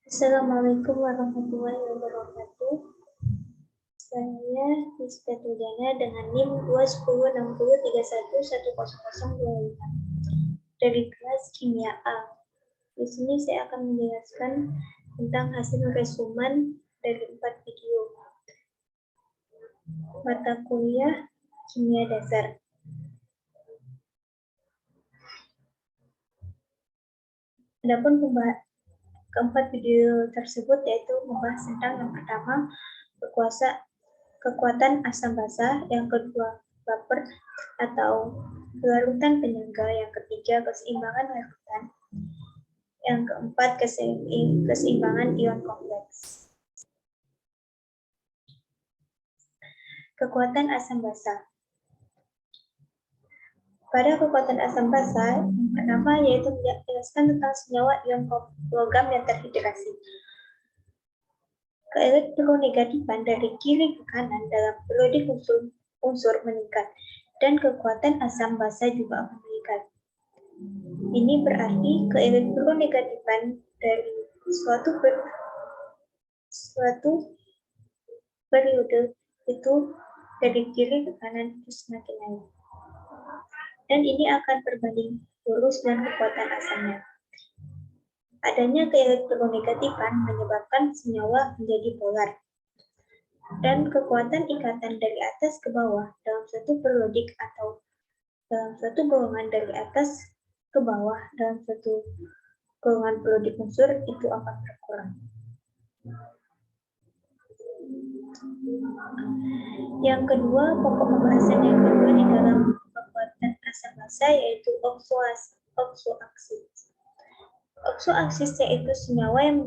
Assalamualaikum warahmatullahi wabarakatuh. Saya Rizka Tuljana dengan NIM 21060311005 dari kelas Kimia A. Di sini saya akan menjelaskan tentang hasil resumen dari 4 video. Mata kuliah Kimia Dasar. Adapun keempat video tersebut yaitu membahas tentang yang pertama kekuatan asam basa, yang kedua baper atau larutan penyangga, yang ketiga keseimbangan larutan, yang keempat keseimbangan ion kompleks. Kekuatan asam basa. Pada kekuatan asam basa, yang pertama yaitu menjelaskan tentang senyawa ion logam yang terhidrasi. Keelektronegatifan dari kiri ke kanan dalam periodik unsur meningkat, dan kekuatan asam basa juga akan meningkat. Ini berarti keelektronegatifan dari suatu periode itu dari kiri ke kanan itu semakin naik. Dan ini akan berbanding lurus dengan kekuatan asamnya. Adanya keelektronegatifan menyebabkan senyawa menjadi polar. Dan kekuatan ikatan dari atas ke bawah dalam suatu periodik atau dalam suatu golongan dari atas ke bawah dalam suatu golongan periodik unsur itu akan berkurang. Yang kedua, pokok pembahasan yang kedua di dalam kekuatan asam basa yaitu oksoaksis. Oksoaksis yaitu senyawa yang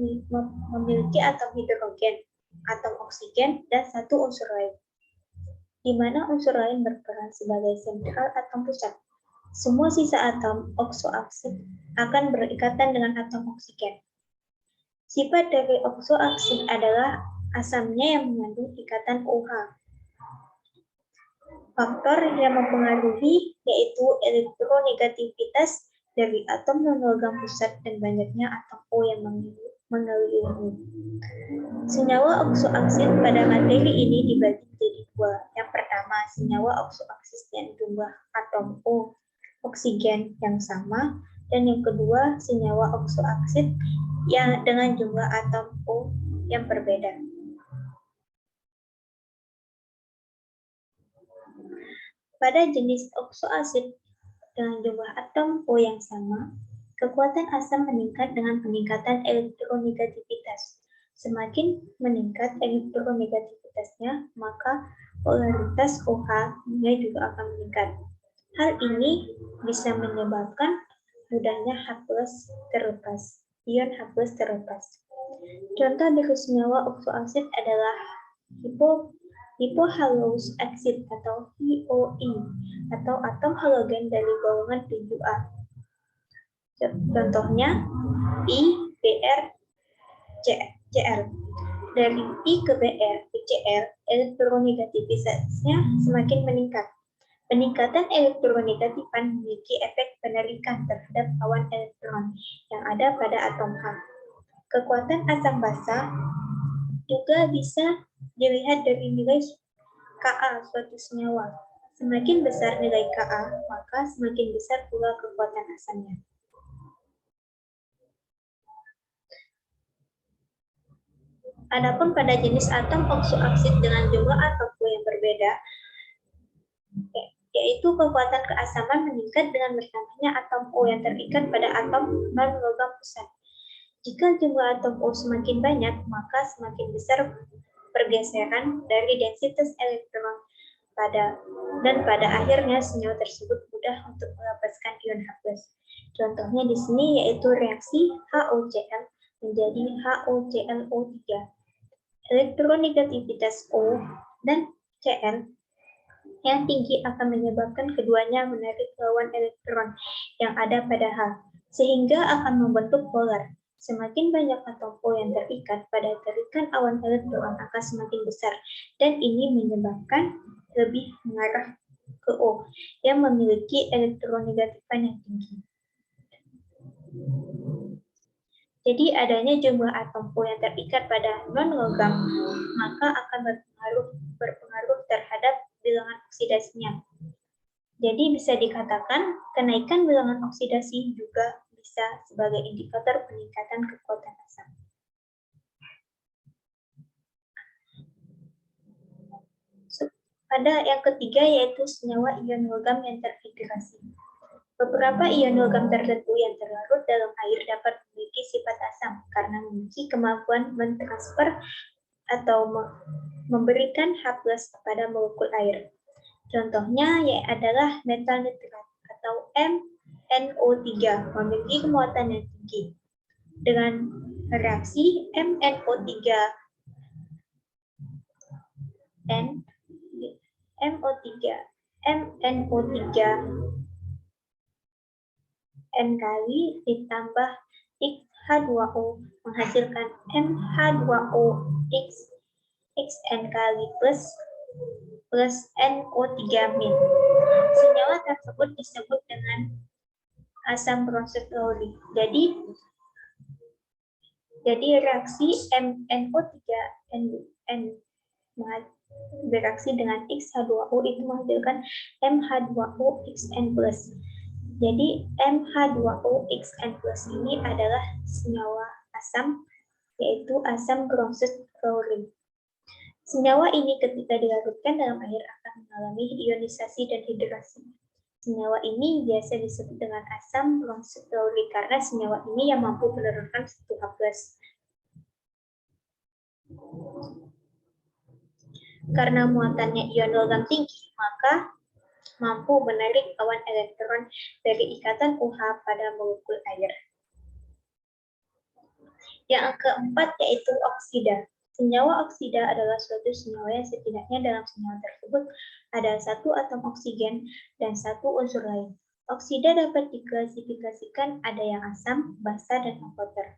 memiliki atom hidrogen, atom oksigen, dan satu unsur lain, di mana unsur lain berperan sebagai sentral atom pusat. Semua sisa atom oksoaksis akan berikatan dengan atom oksigen. Sifat dari oksoaksis adalah asamnya yang mengandung ikatan OH. Faktor yang mempengaruhi yaitu elektronegativitas dari atom non-logam pusat dan banyaknya atom O yang mengelilingi. Senyawa oksoaksis pada materi ini dibagi menjadi dua. Yang pertama, senyawa oksoaksis dengan jumlah atom O oksigen yang sama, dan yang kedua, senyawa oksoaksis yang dengan jumlah atom O yang berbeda. Pada jenis oksoaksis dengan jumlah atom O yang sama, kekuatan asam meningkat dengan peningkatan elektronegativitas. Semakin meningkat elektronegativitasnya, maka polaritas OH-nya juga akan meningkat. Hal ini bisa menyebabkan mudahnya H+ terlepas, ion H+ terlepas. Contoh dari senyawa oksoaksis adalah hipohalous acid atau HOE atau atom halogen dari golongan 7A. Contohnya I, Br, Cl. Dari I ke Br ke Cl, elektronegativitasnya semakin meningkat. Peningkatan elektronegatifan memiliki efek penarikan terhadap awan elektron yang ada pada atom H. Kekuatan asam basa juga bisa dilihat dari nilai Ka suatu senyawa. Semakin besar nilai Ka, maka semakin besar pula kekuatan asamnya. Adapun pada jenis atom oksoaksis dengan jumlah atom O yang berbeda, yaitu kekuatan keasaman meningkat dengan bertambahnya atom O yang terikat pada atom non-logam pusat. Jika jumlah atom O semakin banyak, maka semakin besar pergeseran dari densitas elektron dan pada akhirnya senyawa tersebut mudah untuk melepaskan ion H+. Contohnya di sini yaitu reaksi HOCl menjadi HOClO3. Elektronegativitas O dan Cl yang tinggi akan menyebabkan keduanya menarik lawan elektron yang ada pada H, sehingga akan membentuk polar. Semakin banyak atom O yang terikat pada tarikan awan elektron akan semakin besar, dan ini menyebabkan lebih mengarah ke O yang memiliki elektronegatifan yang tinggi. Jadi adanya jumlah atom Po yang terikat pada non-logam maka akan berpengaruh terhadap bilangan oksidasinya. Jadi bisa dikatakan kenaikan bilangan oksidasi juga bisa sebagai indikator peningkatan kekuatan asam. Pada yang ketiga yaitu senyawa ion logam yang terhidrasi. Beberapa ion logam tertentu yang terlarut dalam air dapat memiliki sifat asam karena memiliki kemampuan mentransfer atau memberikan H+ kepada molekul air. Contohnya adalah metal nitrat atau MnO3 memiliki kemuatan yang tinggi. Dengan reaksi MnO3 N kali ditambah H2O menghasilkan MH2O XN kali plus NO3-. Senyawa tersebut disebut dengan asam bromsifluorik. Jadi reaksi MnO3N bereaksi dengan X-H2O itu menghasilkan MH2O-XN+. Jadi MH2O-XN+ ini adalah senyawa asam, yaitu asam bromsifluorik. Senyawa ini ketika dilarutkan dalam air akan mengalami ionisasi dan hidrasi. Senyawa ini biasa disebut dengan asam bromsifluorik karena senyawa ini yang mampu menurunkan satu H+. Karena muatannya ion logam tinggi, maka mampu menarik awan elektron dari ikatan OH pada molekul air. Yang keempat yaitu oksida. Senyawa oksida adalah suatu senyawa yang setidaknya dalam senyawa tersebut ada satu atom oksigen dan satu unsur lain. Oksida dapat diklasifikasikan ada yang asam, basa, dan amphoter.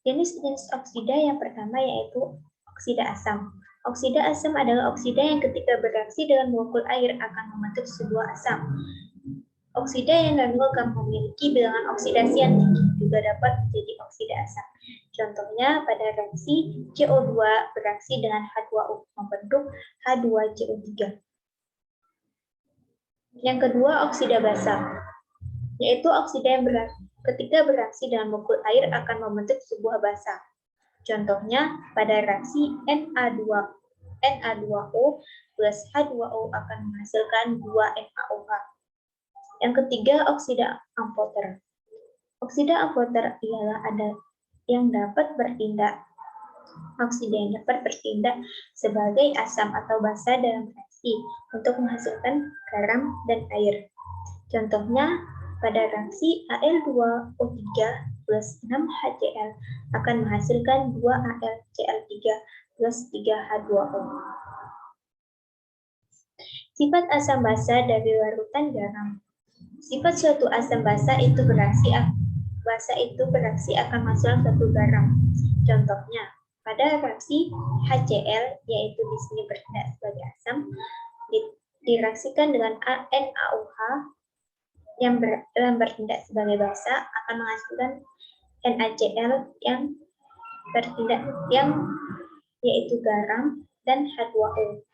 Jenis-jenis oksida yang pertama yaitu oksida asam. Oksida asam adalah oksida yang ketika bereaksi dengan molekul air akan membentuk sebuah asam. Oksida yang non-logam memiliki bilangan oksidasi yang tinggi juga dapat menjadi oksida asam. Contohnya pada reaksi CO2 bereaksi dengan H2O membentuk H2CO3. Yang kedua, oksida basa, yaitu oksida yang ketika bereaksi dengan molekul air akan membentuk sebuah basa. Contohnya pada reaksi Na2O plus H2O akan menghasilkan 2 NaOH. Yang ketiga, oksida amphoter. Oksida amphoter ialah yang dapat bertindak. Oksida yang dapat bertindak sebagai asam atau basa dalam reaksi untuk menghasilkan garam dan air. Contohnya pada reaksi Al2O3 plus 6HCl akan menghasilkan 2AlCl3 plus 3H2O. Sifat asam basa dari larutan garam. Sifat suatu asam basa itu bereaksi akan menghasilkan satu garam. Contohnya, pada reaksi HCl, yaitu di sini bertindak sebagai asam, direaksikan dengan NaOH yang bertindak sebagai basa akan menghasilkan NaCl yang bertindak yaitu garam dan H2O.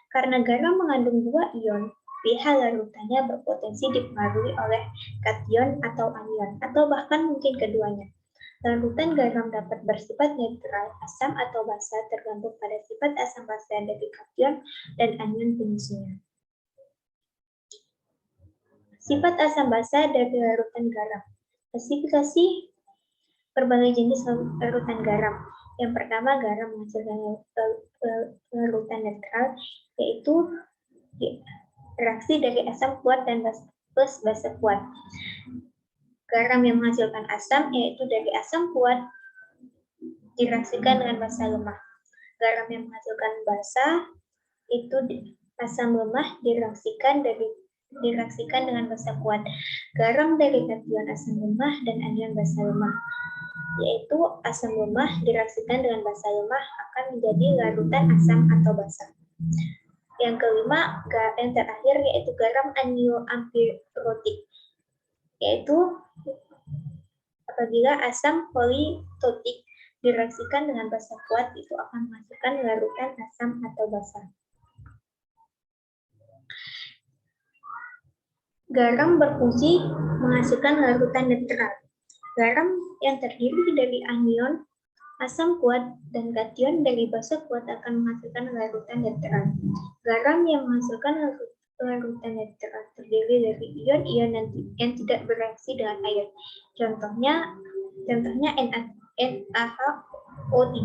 Karena garam mengandung dua ion, pH larutannya berpotensi dipengaruhi oleh kation atau anion, atau bahkan mungkin keduanya. Larutan garam dapat bersifat netral, asam atau basa tergantung pada sifat asam basa dari kation dan anion penyusunnya. Sifat asam basa dari larutan garam. Klasifikasi berbagai jenis larutan garam. Yang pertama, garam menghasilkan larutan netral, yaitu reaksi dari asam kuat dan plus basa kuat. Garam yang menghasilkan asam, yaitu dari asam kuat direaksikan dengan basa lemah. Garam yang menghasilkan basa, itu asam lemah direaksikan dengan basa kuat. Garam dari kation asam lemah dan anion basa lemah, yaitu asam lemah direaksikan dengan basa lemah akan menjadi larutan asam atau basa. Yang kelima, yang terakhir yaitu garam anisoampirotik, yaitu Apabila asam politotik direaksikan dengan basa kuat, itu akan menghasilkan larutan asam atau basa. Garam berfungsi menghasilkan larutan netral. Garam yang terdiri dari anion asam kuat dan kation dari basa kuat akan menghasilkan larutan netral. Garam yang menghasilkan larutan netral terdiri dari ion-ion yang tidak bereaksi dengan air. Contohnya NaHO3.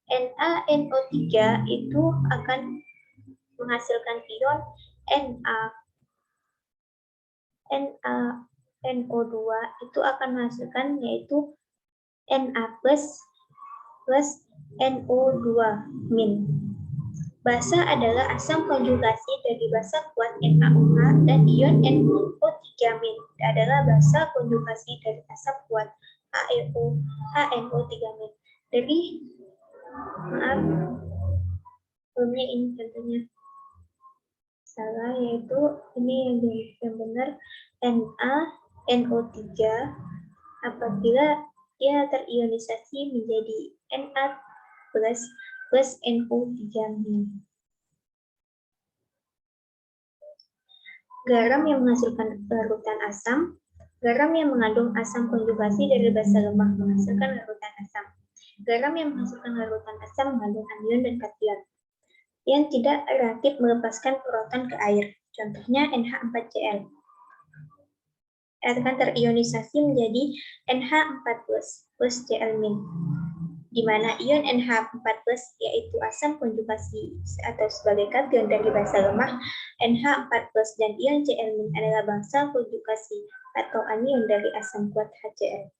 NaNO3 itu akan menghasilkan ion NaNO2 itu akan menghasilkan yaitu Na plus NO2 min. Basa adalah asam konjugasi dari basa kuat NaOH dan ion NO3 min adalah basa konjugasi dari asam kuat HNO3 min. Jadi maaf, sebelumnya ini contohnya salah, yaitu ini yang benar NaNO3 apabila ia terionisasi menjadi Na plus NO3 min. Garam yang menghasilkan larutan asam. Garam yang mengandung asam konjugasi dari basa lemah menghasilkan larutan asam. Garam yang menghasilkan larutan asam mengandung anion dan kation yang tidak reaktif melepaskan proton ke air. Contohnya NH4Cl. Akan terionisasi menjadi NH4 plus Cl-, di mana ion NH4+ yaitu asam konjugasi atau sebagai kation dari basa lemah, NH4+ dan ion Cl- adalah basa konjugasi atau anion dari asam kuat HCl.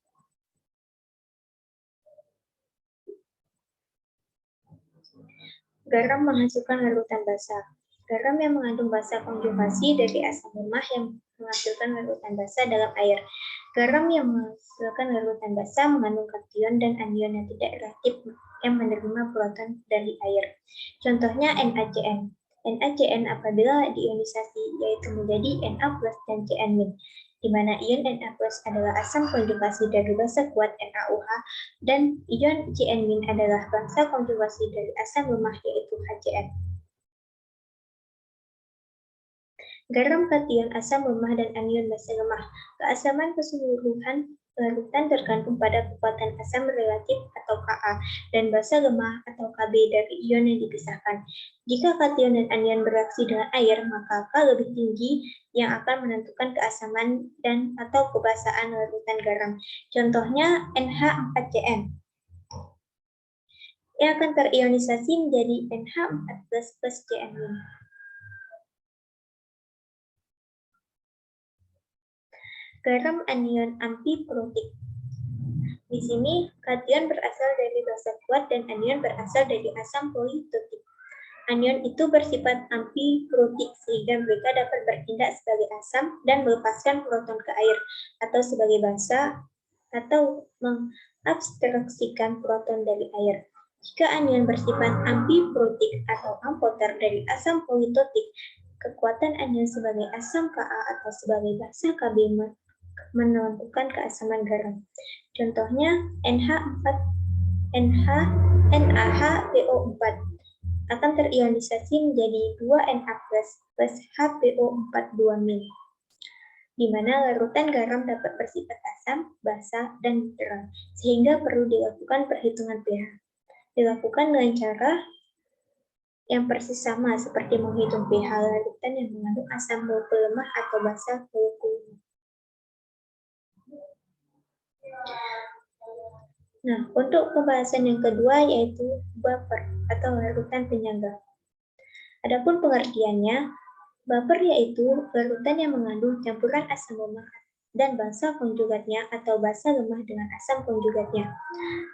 Garam menghasilkan larutan basa. Garam yang mengandung basa konjugasi dari asam lemah yang menghasilkan larutan basa dalam air. Garam yang menghasilkan larutan basa mengandung kation dan anion yang tidak reaktif yang menerima proton dari air. Contohnya NaCN. NaCN apabila diionisasi yaitu menjadi Na+ dan Cn-, di mana ion Na+ adalah asam konjugasi dari basa kuat NaOH dan ion Cn- adalah basa konjugasi dari asam lemah yaitu HCl. Garam, kation, asam lemah, dan anion basa lemah. Keasaman keseluruhan larutan tergantung pada kekuatan asam relatif atau Ka dan basa lemah atau Kb dari ion yang dipisahkan. Jika kation dan anion bereaksi dengan air, maka K lebih tinggi yang akan menentukan keasaman dan atau kebasaan larutan garam. Contohnya NH4Cn. Yang akan terionisasi menjadi NH4+ plus Cn-. Garam anion amfiprotik. Di sini kation berasal dari basa kuat dan anion berasal dari asam politotik. Anion itu bersifat amfiprotik sehingga mereka dapat bertindak sebagai asam dan melepaskan proton ke air atau sebagai basa atau mengabstraksikan proton dari air. Jika anion bersifat amfiprotik atau amfoter dari asam politotik, kekuatan anion sebagai asam Ka atau sebagai basa Kb menentukan keasaman garam. Contohnya NaHBO4 akan terionisasi menjadi 2Na+ plus HBO42-, di mana larutan garam dapat bersifat asam, basa, dan netral, sehingga perlu dilakukan perhitungan pH. Dilakukan dengan cara yang persis sama seperti menghitung pH larutan yang mengandung asam molekul lemah atau basa molekul lemah. Nah, untuk pembahasan yang kedua yaitu buffer atau larutan penyangga. Adapun pengertiannya, buffer yaitu larutan yang mengandung campuran asam lemah dan basa konjugatnya atau basa lemah dengan asam konjugatnya.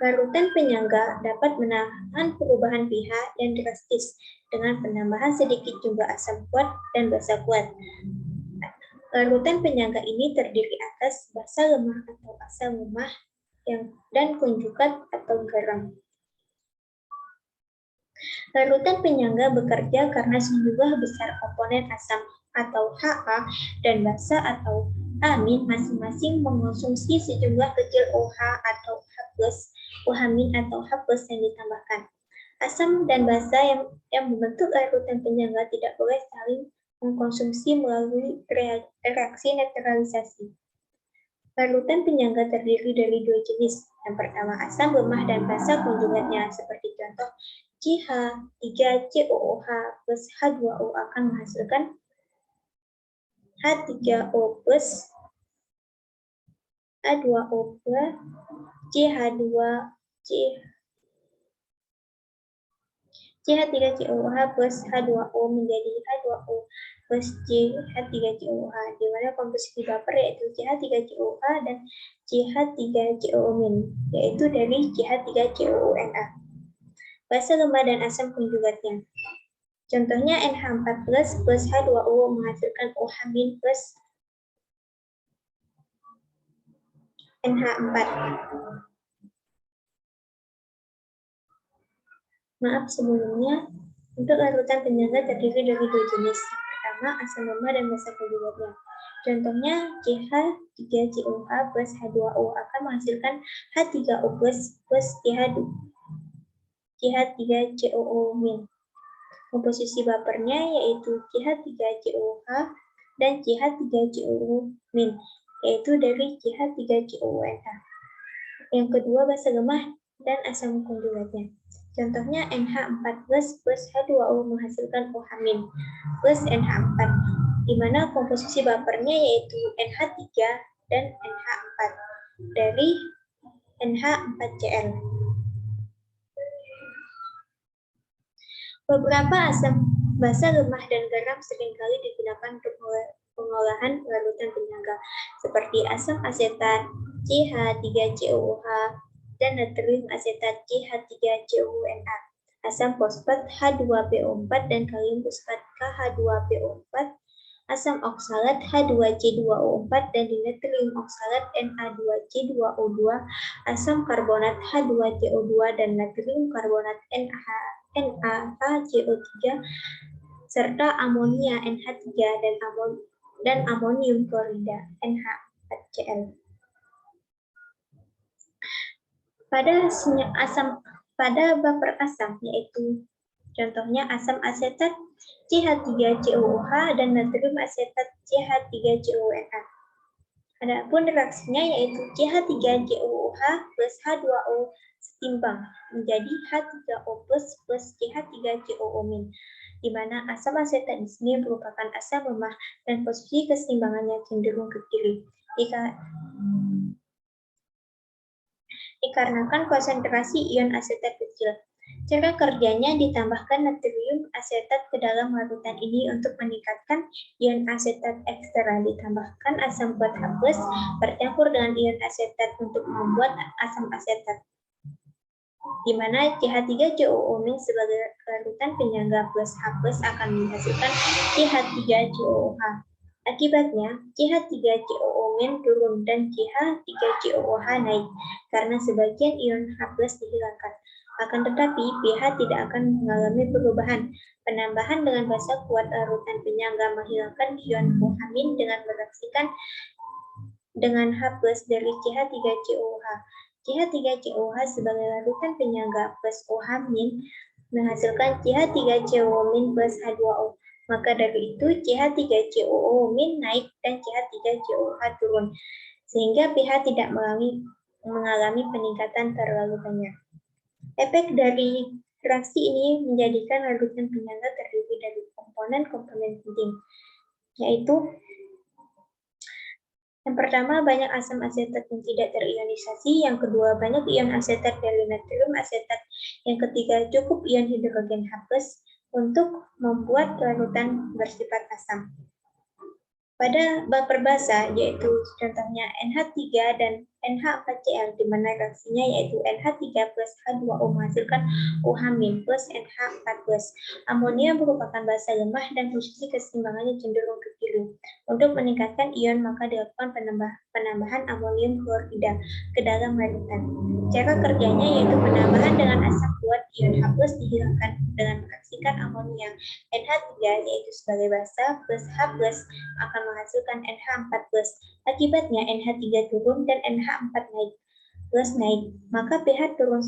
Larutan penyangga dapat menahan perubahan pH yang drastis dengan penambahan sedikit jumlah asam kuat dan basa kuat. Larutan penyangga ini terdiri atas basa lemah atau asam lemah dan konjugat atau garam. Larutan penyangga bekerja karena sejumlah besar komponen asam atau Ha dan basa atau amin masing-masing mengonsumsi sejumlah kecil OH atau H+, OH- atau H+ yang ditambahkan. Asam dan basa yang membentuk larutan penyangga tidak boleh saling mengkonsumsi melalui reaksi neutralisasi. Larutan penyangga terdiri dari dua jenis. Yang pertama asam lemah dan basa konjugatnya, seperti contoh CH3COOH plus H2O akan menghasilkan H3O plus H2O plus CH3COOH plus H2O menjadi H2O plus CH3COOH, di mana komposisi baper yaitu CH3COOH dan CH3COO-, yaitu dari CH3COONA. Basa lemah dan asam konjugatnya. Contohnya NH4 plus H2O menghasilkan OH- plus NH4. Maaf sebelumnya, untuk larutan penyangga terdiri dari dua jenis. Yang pertama asam lemah dan basa konjugatnya. Contohnya CH3COH plus H2O akan menghasilkan H3O plus CH3COO-. Komposisi bapernya yaitu CH3COH dan CH3COO-, yaitu dari CH3COONA. Yang kedua basa lemah dan asam konjugatnya. Contohnya NH4 plus H2O menghasilkan OH- plus NH4, di mana komposisi bapernya yaitu NH3 dan NH4 dari NH4Cl. Beberapa asam basa lemah dan garam seringkali digunakan untuk pengolahan larutan penyangga, seperti asam asetat CH3COOH dan natrium asetat CH3COONA, asam fosfat H2PO4 dan kalium fosfat KH2PO4, asam oksalat H2C2O4 dan dinatrium oksalat Na2C2O2, asam karbonat H2CO2 dan natrium karbonat NaHCO3, serta amonia NH3 dan amonium klorida NH4Cl. Pada baper asam yaitu contohnya asam asetat CH3COOH dan natrium asetat CH3CONA. Adapun reaksinya yaitu CH3COOH plus H2O setimbang menjadi H3O plus CH3COO-, di mana asam asetat di sini merupakan asam lemah dan posisi keseimbangannya cenderung ke kiri. Dikarenakan konsentrasi ion asetat kecil. Cara kerjanya ditambahkan natrium asetat ke dalam larutan ini untuk meningkatkan ion asetat ekstra. Ditambahkan asam kuat H+ bercampur dengan ion asetat untuk membuat asam asetat, di mana CH3COO- sebagai larutan penyangga plus H+ akan menghasilkan CH3COOH. Akibatnya, CH3COO- turun dan CH3COOH naik karena sebagian ion H+ dihilangkan. Akan tetapi, pH tidak akan mengalami perubahan. Penambahan dengan basa kuat larutan penyangga menghilangkan ion OH- dengan mereaksikan dengan H+ dari CH3COOH. CH3COOH sebagai larutan penyangga plus OH- menghasilkan CH3COO- plus H2O. Maka dari itu CH3COO- naik dan CH3COOH turun, sehingga pH tidak mengalami peningkatan terlalu banyak. Efek dari reaksi ini menjadikan larutan penyangga terdiri dari komponen-komponen penting, yaitu yang pertama, banyak asam asetat yang tidak terionisasi. Yang kedua, banyak ion asetat dari natrium asetat. Yang ketiga, cukup ion hidrogen H+ untuk membuat larutan bersifat asam. Pada baper basa, yaitu contohnya NH3 dan NH4Cl, di mana reaksinya yaitu NH3 plus H2O menghasilkan OH- plus NH4+. Amonia merupakan basa lemah dan posisi keseimbangannya cenderung ke kiri. biru. Untuk meningkatkan ion, maka dilakukan penambahan amonium klorida ke dalam larutan. Cara kerjanya yaitu penambahan dengan asam kuat ion H+ dihilangkan dengan mengaksikan amonia NH3 yaitu sebagai basa plus H+ akan menghasilkan NH4+. Akibatnya NH3 turun dan NH4 naik. Maka pH turun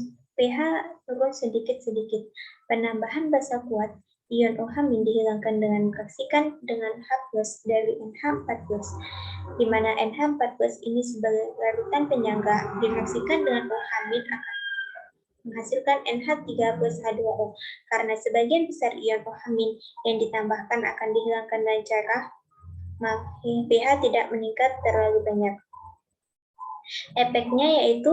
sedikit-sedikit. Penambahan basa kuat ion OH- dihilangkan dengan mengaksikan dengan H+ dari NH4+, di mana NH4+ ini sebagai larutan penyangga direaksikan dengan OH- akan menghasilkan NH3+H2O. Karena sebagian besar ion OH- yang ditambahkan akan dihilangkan dengan cara pH tidak meningkat terlalu banyak. Efeknya yaitu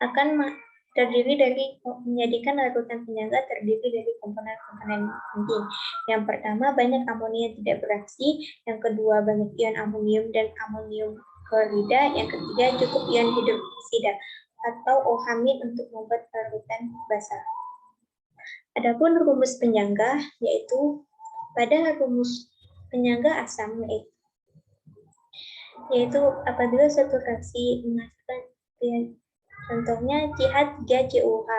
akan terdiri dari menjadikan larutan penyangga terdiri dari komponen-komponen penting. Yang pertama, banyak amonia tidak bereaksi. Yang kedua, banyak ion amonium dan amonium klorida. Yang ketiga, cukup ion hidroksida atau OH- untuk membuat larutan basa. Adapun rumus penyangga yaitu pada rumus penyangga asam yaitu apabila suatu reaksi menghasilkan contohnya CH3COH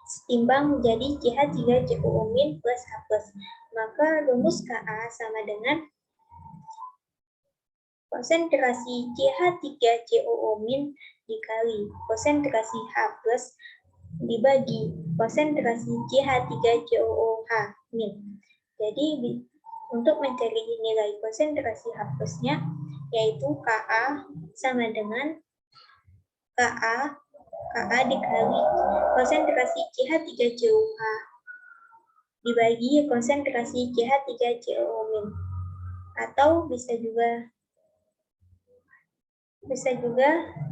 setimbang menjadi CH3COO- plus H+. Maka rumus Ka sama dengan konsentrasi CH3COO- dikali konsentrasi H+ dibagi konsentrasi CH3COOH-. Jadi untuk mencari nilai konsentrasi H+-nya yaitu Ka sama dengan Ka dikali konsentrasi CH3COH dibagi konsentrasi CH3COO- atau bisa juga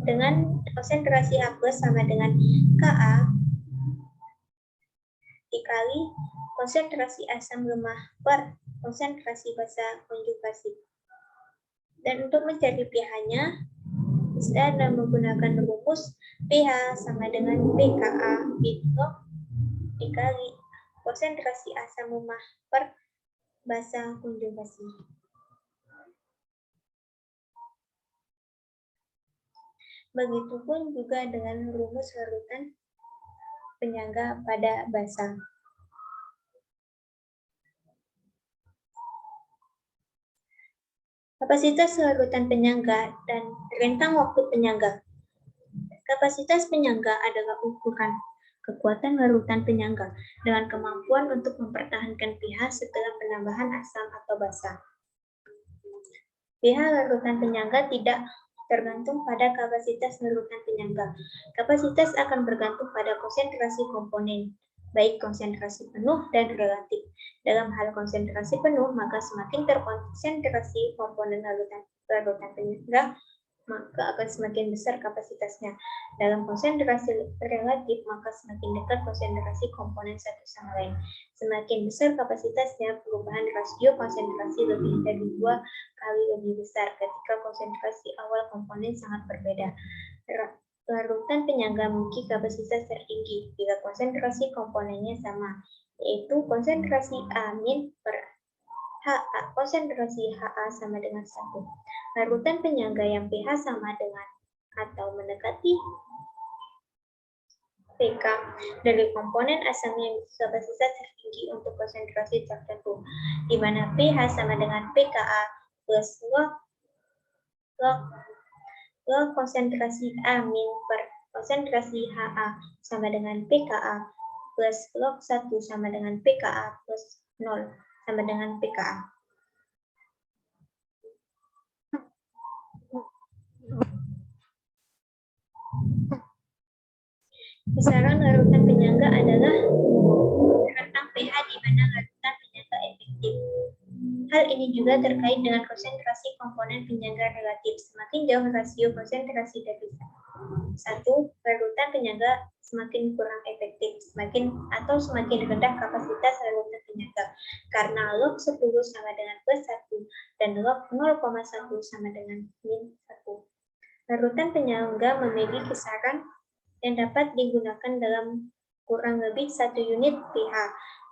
dengan konsentrasi H+ sama dengan Ka dikali konsentrasi asam lemah per konsentrasi basa konjugasi. Dan untuk mencari pH-nya bisa menggunakan rumus pH sama dengan pKa dikali konsentrasi asam lemah per basa konjugasi. Begitupun juga dengan rumus larutan penyangga pada basa. Kapasitas larutan penyangga dan rentang waktu penyangga. Kapasitas penyangga adalah ukuran kekuatan larutan penyangga dengan kemampuan untuk mempertahankan pH setelah penambahan asam atau basa. pH larutan penyangga tidak tergantung pada kapasitas larutan penyangga. Kapasitas akan bergantung pada konsentrasi komponen, baik konsentrasi penuh dan relatif. Dalam hal konsentrasi penuh, maka semakin terkonsentrasi komponen larutan penyangga, maka akan semakin besar kapasitasnya. Dalam konsentrasi relatif, maka semakin dekat konsentrasi komponen satu sama lain. Semakin besar kapasitasnya, perubahan rasio konsentrasi lebih dari 2 kali lebih besar ketika konsentrasi awal komponen sangat berbeda. Larutan penyangga memiliki kapasitas tertinggi bila konsentrasi komponennya sama, yaitu konsentrasi A- per HA, konsentrasi HA sama dengan 1. Larutan penyangga yang pH sama dengan atau mendekati pK dari komponen asam yang kapasitas tertinggi untuk konsentrasi tertentu, di mana pH sama dengan pKa plus log konsentrasi A- per konsentrasi HA sama dengan pKa plus log 1 sama dengan pKa plus 0 sama dengan pKa. Kisaran larutan penyangga adalah rentang pH di mana larutan penyangga efektif. Hal ini juga terkait dengan konsentrasi komponen penyangga relatif. Semakin jauh rasio konsentrasi dari 1, larutan penyangga semakin kurang efektif, semakin rendah kapasitas larutan penyangga. Karena log 10 sama dengan plus 1 dan log 0,1 sama dengan min 1. Larutan penyangga memiliki kisaran yang dapat digunakan dalam kurang lebih 1 unit pH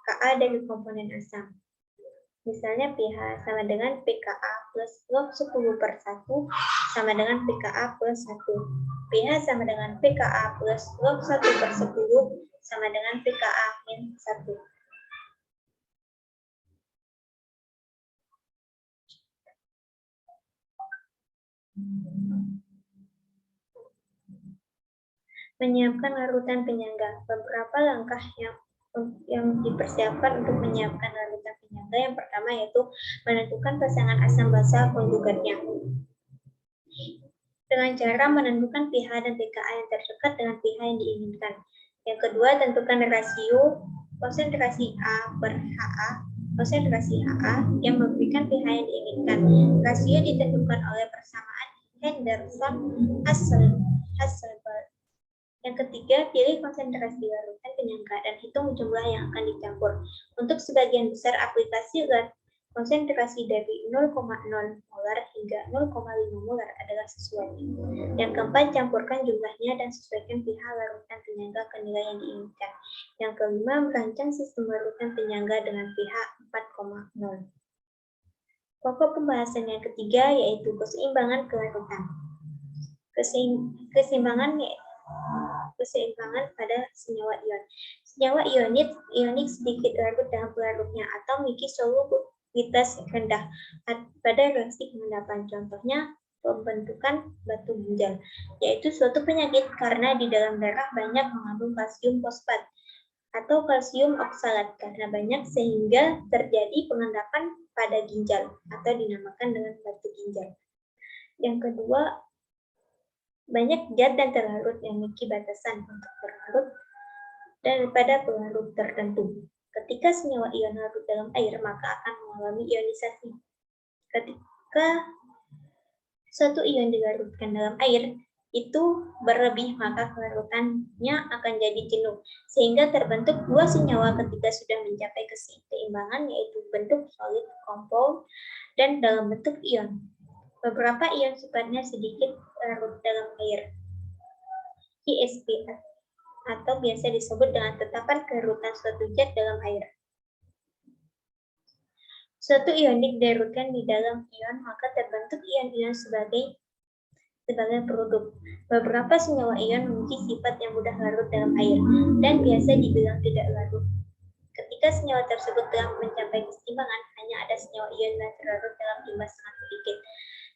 Ka dari komponen asam. Misalnya pH sama dengan pKa plus log 10/1 sama dengan pKa plus 1. pH sama dengan pKa plus log 1/10 sama dengan pKa min 1. Menyiapkan larutan penyangga. Beberapa langkah yang dipersiapkan untuk menyiapkan larutan penyangga. Yang pertama yaitu menentukan pasangan asam basa konjugatnya dengan cara menentukan pH dan pKa yang terdekat dengan pH yang diinginkan. Yang kedua, tentukan rasio konsentrasi A per HA, konsentrasi HA yang memberikan pH yang diinginkan. Rasio ditentukan oleh persamaan Henderson-Hasselbalch. Yang ketiga, pilih konsentrasi larutan penyangga dan hitung jumlah yang akan dicampur. Untuk sebagian besar aplikasi, konsentrasi dari 0,0 molar hingga 0,5 molar adalah sesuai. Yang keempat, campurkan jumlahnya dan sesuaikan pH larutan penyangga ke nilai yang diinginkan. Yang kelima, merancang sistem larutan penyangga dengan pH 4,0. Pokok pembahasan yang ketiga yaitu keseimbangan kelarutan. Keseimbangan pada senyawa ion. Senyawa ionik sedikit larut dalam pelarutnya atau memiliki solubilitas rendah pada reaksi pengendapan. Contohnya pembentukan batu ginjal, yaitu suatu penyakit karena di dalam darah banyak mengandung kalsium fosfat atau kalsium oksalat karena banyak sehingga terjadi pengendapan pada ginjal atau dinamakan dengan batu ginjal. Yang kedua, banyak zat dan terlarut yang memiliki batasan untuk berlarut daripada pelarut tertentu. Ketika senyawa ion larut dalam air, maka akan mengalami ionisasi. Ketika suatu ion dilarutkan dalam air, itu berlebih, maka kelarutannya akan jadi jenuh, sehingga terbentuk dua senyawa ketika sudah mencapai keseimbangan, yaitu bentuk solid compound dan dalam bentuk ion. Beberapa ion sifatnya sedikit larut dalam air, ISP, atau biasa disebut dengan tetapan kelarutan suatu zat dalam air. Suatu ionik dilarutkan di dalam ion, maka terbentuk ion-ion sebagai produk. Beberapa senyawa ion memiliki sifat yang mudah larut dalam air dan biasa dibilang tidak larut. Ketika senyawa tersebut telah mencapai keseimbangan, hanya ada senyawa ion yang terlarut dalam jumlah sangat sedikit.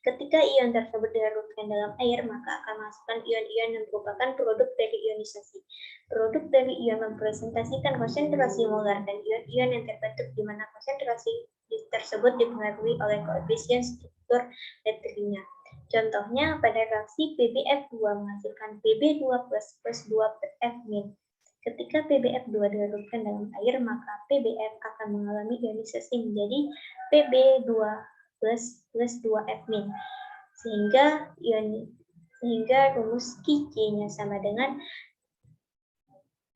Ketika ion tersebut dilarutkan dalam air, maka akan menghasilkan ion-ion yang merupakan produk dari ionisasi. Produk dari ion mempresentasikan konsentrasi molar dan ion-ion yang terbentuk di mana konsentrasi tersebut dipengaruhi oleh koefisien struktur baterinya. Contohnya, pada reaksi PbF2 menghasilkan Pb2 plus 2F-. Ketika PbF2 dilarutkan dalam air, maka PbF akan mengalami ionisasi menjadi Pb2 plus 2F-, sehingga rumus Q-nya sama dengan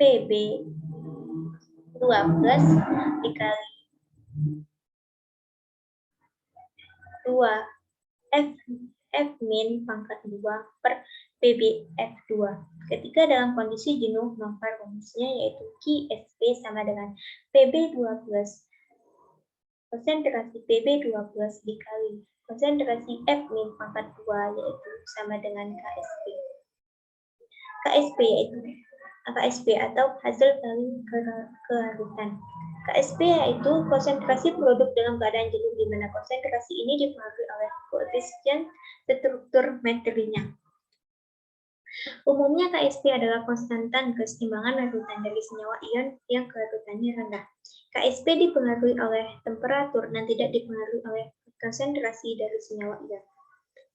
Pb2 plus dikali 2F pangkat 2 per PbF2. Ketika dalam kondisi jenuh, maka rumusnya yaitu QSP sama dengan Pb2 plus konsentrasi Pb2 plus dikali konsentrasi F min pangkat 2 yaitu sama dengan KSP. KSP atau hasil saling kelarutan. KSP yaitu konsentrasi produk dalam keadaan jenuh, di mana konsentrasi ini dipengaruhi oleh koefisien struktur materinya. Umumnya KSP adalah konstantan keseimbangan larutan dari senyawa ion yang kelarutannya rendah. KSP dipengaruhi oleh temperatur dan tidak dipengaruhi oleh konsentrasi dari senyawa ion.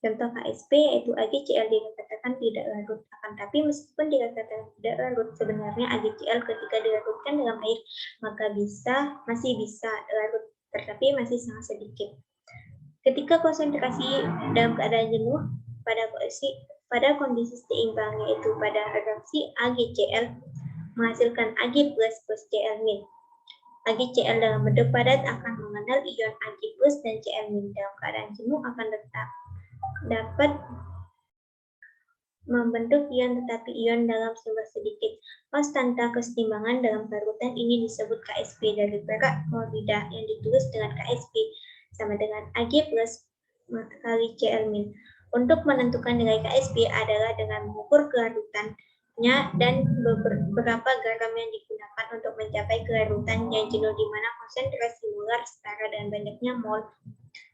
Contoh KSP yaitu AgCl dikatakan tidak larut, akan tapi meskipun dikatakan tidak larut, sebenarnya AgCl ketika dilarutkan dalam air maka masih bisa larut, tetapi masih sangat sedikit. Ketika konsentrasi dalam keadaan jenuh pada kondisi seimbang, yaitu pada reaksi AgCl menghasilkan Ag plus Cl min. AgCl dalam bentuk padat akan mengenal ion Ag plus dan Cl min. Dalam keadaan jenuh akan dapat membentuk ion tetapi ion dalam jumlah sedikit. Konstanta kesetimbangan dalam larutan ini disebut Ksp dari perak klorida yang ditulis dengan Ksp sama dengan Ag plus kali Cl min. Untuk menentukan nilai Ksp adalah dengan mengukur kelarutannya dan beberapa garam yang digunakan untuk mencapai kelarutan yang jenuh di mana konsentrasi molar setara dan banyaknya mol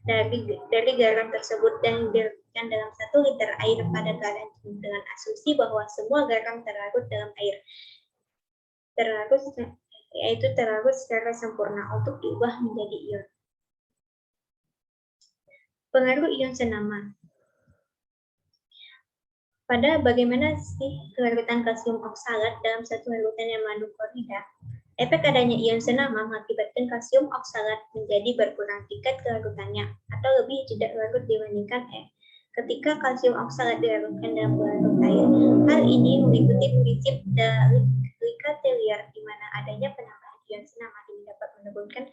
dari garam tersebut dan dilarutkan dalam 1 liter air pada keadaan jenuh dengan asumsi bahwa semua garam terlarut dalam air terlarut secara sempurna untuk diubah menjadi ion. Pengaruh ion senama. Pada bagaimana sih kelarutan kalsium oksalat dalam satu larutan yang mengandung klorida? Efek adanya ion senama mengakibatkan kalsium oksalat menjadi berkurang tingkat kelarutannya atau lebih tidak larut dibandingkan ketika kalsium oksalat dilarutkan dalam larut air. Hal ini mengikuti prinsip dari Lukatelier di mana adanya penambahan ion senama ini dapat menurunkan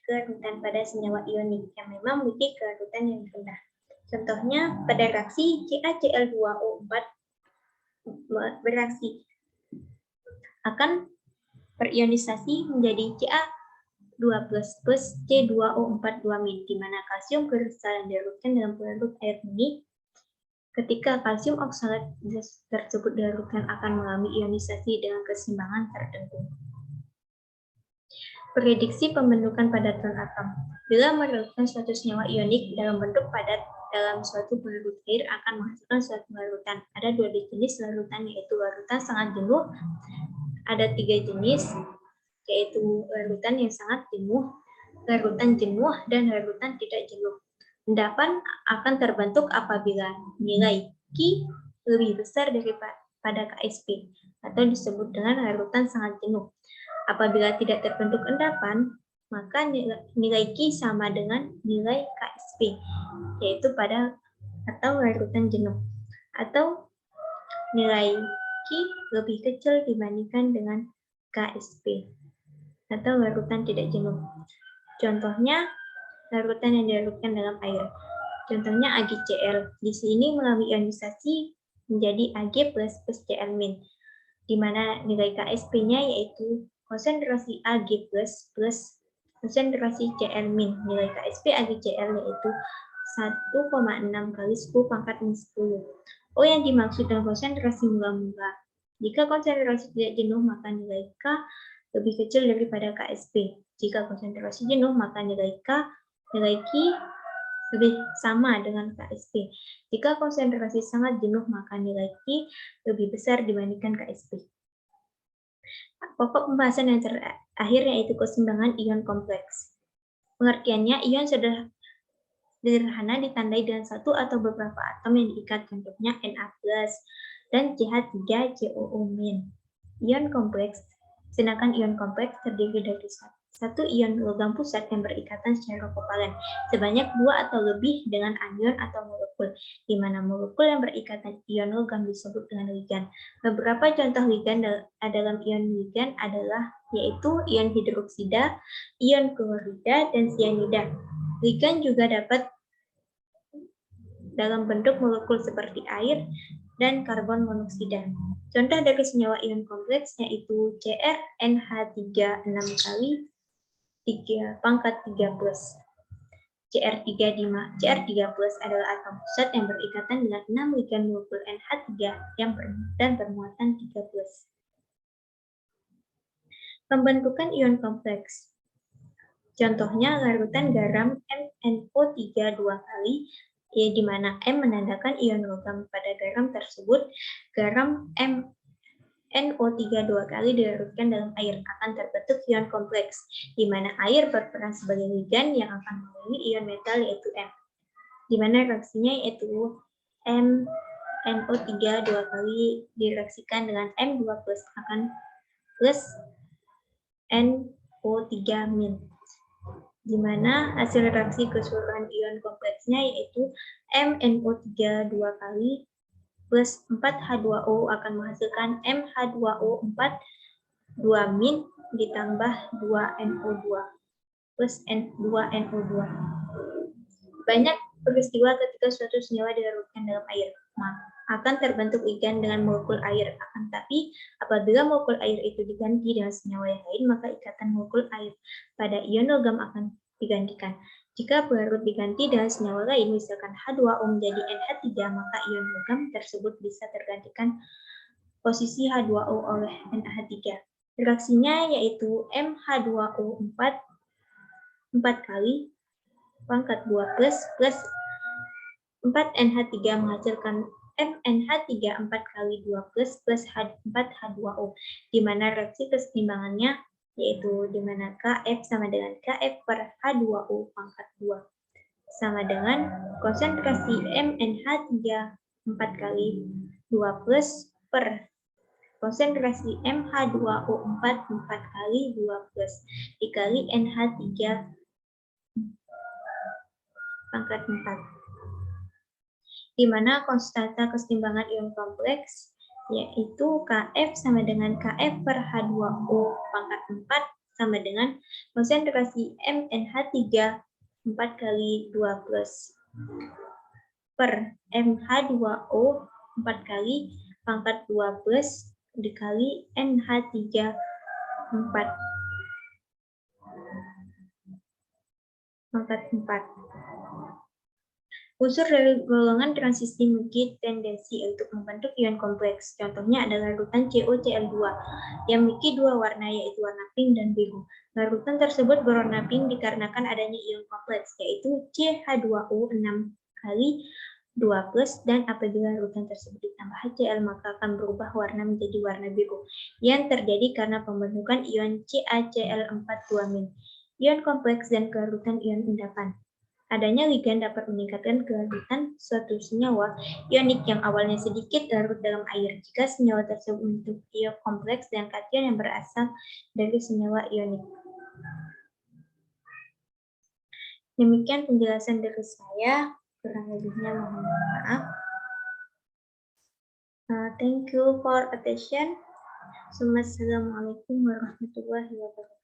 kelarutan pada senyawa ionik yang memang memiliki kelarutan yang rendah. Contohnya pada reaksi CaCl2O4 bereaksi akan berionisasi menjadi Ca2+ plus C2O4 2-, di mana kalsium kristal yang dilarutkan dalam pelarut air ini. Ketika kalsium oksalat tersebut dilarutkan akan mengalami ionisasi dengan keseimbangan tertentu. Prediksi pembentukan padatan atom. Bila melarutkan suatu senyawa ionik dalam bentuk padat dalam suatu pelarut air akan menghasilkan suatu larutan. Ada 2 jenis larutan, yaitu larutan sangat jenuh. Ada 3 jenis, yaitu larutan yang sangat jenuh, larutan jenuh, dan larutan tidak jenuh. Endapan akan terbentuk apabila nilai Ki lebih besar daripada Ksp, atau disebut dengan larutan sangat jenuh. Apabila tidak terbentuk endapan, maka nilai Ki sama dengan nilai Ksp, yaitu pada atau larutan jenuh. Atau nilai Ki lebih kecil dibandingkan dengan Ksp, atau larutan tidak jenuh. Contohnya, larutan yang dilarutkan dalam air. Contohnya AgCl. Di sini mengalami ionisasi menjadi Ag plus Cl min, di mana nilai Ksp-nya yaitu konsentrasi Ag plus konsentrasi Cl min. Nilai Ksp AgCl yaitu 1,6 kali 10⁻⁻⁻. O yang dimaksud dengan konsentrasi mula-mula. Jika konsentrasi tidak jenuh, maka nilai K lebih kecil daripada Ksp. Jika konsentrasi jenuh, maka nilai Ki lebih sama dengan Ksp. Jika konsentrasi sangat jenuh, maka nilai Ki lebih besar dibandingkan Ksp. Pokok pembahasan yang terakhir yaitu keseimbangan ion kompleks. Pengertiannya, ion sederhana ditandai dengan satu atau beberapa atom yang diikat, contohnya Na+ dan CH3COO-. Ion kompleks, sedangkan ion kompleks terdiri dari satu ion logam pusat yang berikatan secara kovalen sebanyak 2 atau lebih dengan anion atau molekul, di mana molekul yang berikatan ion logam disebut dengan ligan. Beberapa contoh ligan dalam ion ligan adalah yaitu ion hidroksida, ion klorida, dan sianida. Ligan juga dapat dalam bentuk molekul seperti air dan karbon monoksida. Contoh dari senyawa ion kompleks yaitu CrNH3 6 kali 3 pangkat 3 plus. CR3 plus adalah atom pusat yang berikatan dengan 6 ligan molekul NH3 dan bermuatan 3 plus. Pembentukan ion kompleks. Contohnya larutan garam MnO3 2 kali, di mana M menandakan ion logam pada garam tersebut. Garam NO3 2 kali dilarutkan dalam air akan terbentuk ion kompleks, di mana air berperan sebagai ligan yang akan mengelilingi ion metal yaitu M, di mana reaksinya yaitu MnO3 2 kali direaksikan dengan M2 plus akan plus NO3 min, di mana hasil reaksi keseluruhan ion kompleksnya yaitu MnO3 2 kali plus 4H2O akan menghasilkan MH2O4 2- ditambah 2NO2 plus 2NO2. Banyak peristiwa ketika suatu senyawa dilarutkan dalam air, akan terbentuk ligand dengan molekul air. Akan tapi apabila molekul air itu diganti dengan senyawa yang lain, maka ikatan molekul air pada ion logam akan digantikan. Jika pelarut diganti dengan senyawa lain, misalkan H2O menjadi NH3, maka ion logam tersebut bisa tergantikan posisi H2O oleh NH3. Reaksinya yaitu MH2O4 kali pangkat 2 plus 4NH3 menghasilkan FNH3 4 kali 2 plus 4H2O, di mana reaksi keseimbangannya yaitu di mana Kf sama dengan Kf per H2O pangkat 2 sama dengan konsentrasi MnH3 4 kali 2 plus per konsentrasi MH2O4 4 kali 2 plus dikali NH3 pangkat 4. Di mana konstanta keseimbangan ion kompleks yaitu Kf sama dengan Kf per H2O pangkat 4 sama dengan konsentrasi MnH3 4 kali 2 plus per MH2O 4 kali pangkat 2 plus dikali NH3 4 pangkat 4. Unsur dari golongan transisi memiliki tendensi untuk membentuk ion kompleks. Contohnya adalah larutan COCl2 yang memiliki dua warna yaitu warna pink dan biru. Larutan tersebut berwarna pink dikarenakan adanya ion kompleks yaitu CH2O 6 kali 2 plus dan apabila larutan tersebut ditambah HCl maka akan berubah warna menjadi warna biru yang terjadi karena pembentukan ion CaCl4 2-. Ion kompleks dan kelarutan ion endapan. Adanya ligand dapat meningkatkan kelarutan suatu senyawa ionik yang awalnya sedikit larut dalam air jika senyawa tersebut membentuk ion kompleks dan kation yang berasal dari senyawa ionik. Demikian penjelasan dari saya, kurang lebihnya mohon maaf. Thank you for attention. Assalamualaikum warahmatullahi wabarakatuh.